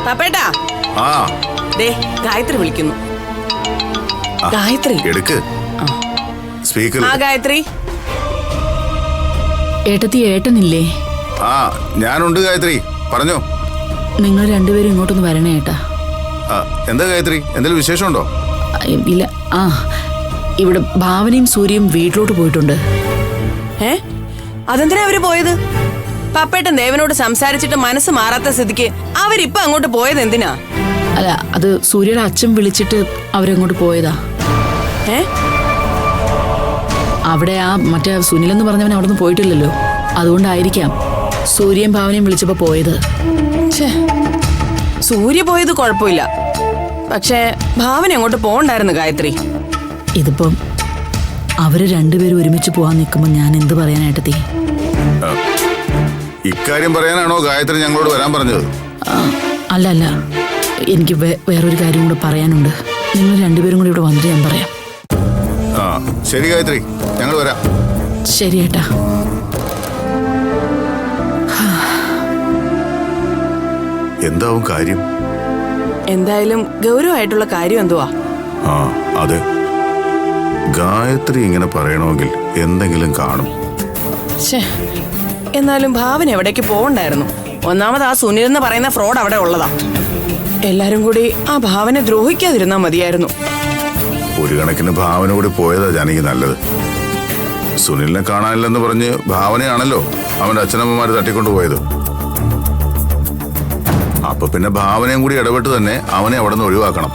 പാപ്പേട്ടാ ദേ ഗായത്രി വിളിക്കുന്നു. ഗായത്രി എടുക്ക് സ്പീക്കർ. ഗായത്രി. ഏട്ടത്തി ഏട്ടനില്ലേ? ഞാനുണ്ട് ഗായത്രി, പറഞ്ഞോ. നിങ്ങൾ രണ്ടുപേരും ഇങ്ങോട്ടൊന്ന് വരണേ ഏട്ടാ. എന്താ ഗായത്രി, എന്തെങ്കിലും വിശേഷമുണ്ടോ? ഇല്ല. ഇവിടെ ഭാവനയും സൂര്യയും വീട്ടിലോട്ട് പോയിട്ടുണ്ട്. അതെന്തിനാ അവര് പോയത്? പപ്പേട്ടൻ ദേവനോട് സംസാരിച്ചിട്ട് മനസ്സ് മാറാത്ത സ്ഥിതിക്ക് അവരിപ്പൊ അങ്ങോട്ട് പോയത് എന്തിനാ? അല്ല, അത് സൂര്യയുടെ അച്ഛൻ വിളിച്ചിട്ട് അവരങ്ങോട്ട് പോയതാ. അവിടെ മറ്റേ സുനിലെന്ന് പറഞ്ഞവൻ അവിടെ നിന്ന് പോയിട്ടില്ലല്ലോ, അതുകൊണ്ടായിരിക്കാം സൂര്യയും ഭാവനയും വിളിച്ചപ്പോ പോയത്. സൂര്യ പോയത് കുഴപ്പമില്ല, പക്ഷേ ഭാവന അങ്ങോട്ട് പോകണ്ടായിരുന്നു ഗായത്രി. ഇതിപ്പം അവര് രണ്ടുപേരും ഒരുമിച്ച് പോവാൻ നിൽക്കുമ്പോ ഞാൻ എന്ത് പറയാനായിട്ടെത്തി? ഇക്കാര്യം പറയാനാണോ ഗായത്രി ഞങ്ങളോട് വരാൻ പറഞ്ഞത്? അല്ല അല്ല, എനിക്ക് വേറൊരു കാര്യം കൂടെ പറയാനുണ്ട്. നിങ്ങൾ രണ്ടുപേരും കൂടി ഇവിടെ വന്നിട്ട് ഞാൻ പറയാം. ശരി ഗായത്രി, ഞങ്ങൾ വരാം. ശരി ഏട്ടാ. എന്താവും കാര്യം? എന്തായാലും ഗൗരവമായിട്ടുള്ള കാര്യം എന്തുവാ? അതെ, ഗായത്രി ഇങ്ങനെ പറയണമെങ്കിൽ എന്തെങ്കിലും കാണും. എന്നാലും ഭാവന എവിടേക്ക് പോകണ്ടായിരുന്നു. ഒന്നാമത് ആ സുനിൽ എന്ന് പറയുന്ന ഫ്രോഡ് അവിടെ ഉള്ളതാ. എല്ലാരും കൂടി ആ ഭാവനെ ദ്രോഹിക്കാതിരുന്നാ മതിയായിരുന്നു. ഒരു കണക്കിന് ഭാവന കൂടി പോയതാ ജാനകി നല്ലത്. സുനിലിനെ കാണാനില്ലെന്ന് പറഞ്ഞ് ഭാവനയാണല്ലോ അവന്റെ അച്ഛനമ്മമാര് തട്ടിക്കൊണ്ടുപോയത്. അപ്പൊ പിന്നെ ഭാവനയും കൂടി ഇടപെട്ട് തന്നെ അവനെ അവിടെ നിന്ന് ഒഴിവാക്കണം.